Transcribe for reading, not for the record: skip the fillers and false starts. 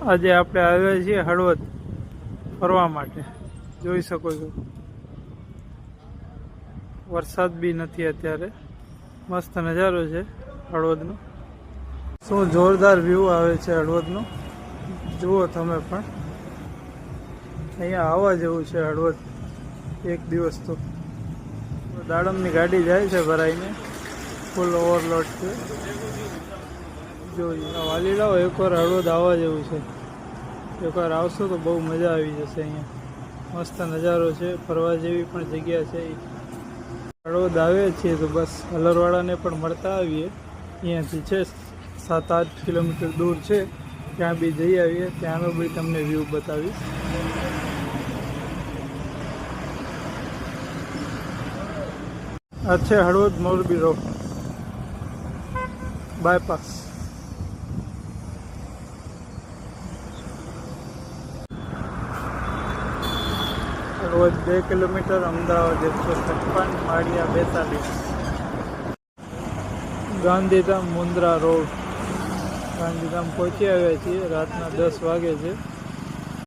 આજે આપણે આવ્યા છીએ હળવદ ફરવા માટે. જોઈ શકો છો વરસાદ બી નથી અત્યારે. મસ્ત નજારો છે હળવદનો. શું જોરદાર વ્યૂ આવે છે હળવદનો, જુઓ તમે પણ. અહીંયા આવવા જેવું છે હળવદ એક દિવસ તો. દાડમની ગાડી જાય છે ભરાઈને, ફૂલ ઓવરલોડ છે. જોઈએ વાલીલાઓ એકવાર હળવદ આવવા જેવું છે. એકવાર આવશો તો બહુ મજા આવી જશે. અહીંયા મસ્ત નજારો છે, ફરવા જેવી પણ જગ્યા છે. હળવદ આવે છીએ તો બસ હલરવાળાને પણ મળતા આવીએ. અહીંયાથી છે 7-8 કિલોમીટર દૂર છે, ત્યાં બી જઈ આવીએ. ત્યાંનો બી તમને વ્યૂ બતાવીશ. આ છે Halvad Morbi road bypass. Halvad 2 kilometre, Ahmedabad 156, માળિયા 42. ગાંધીધામ મુન્દ્રા રોડ. ગાંધીધામ પહોંચી આવ્યા છીએ. રાતના 10 વાગે છે.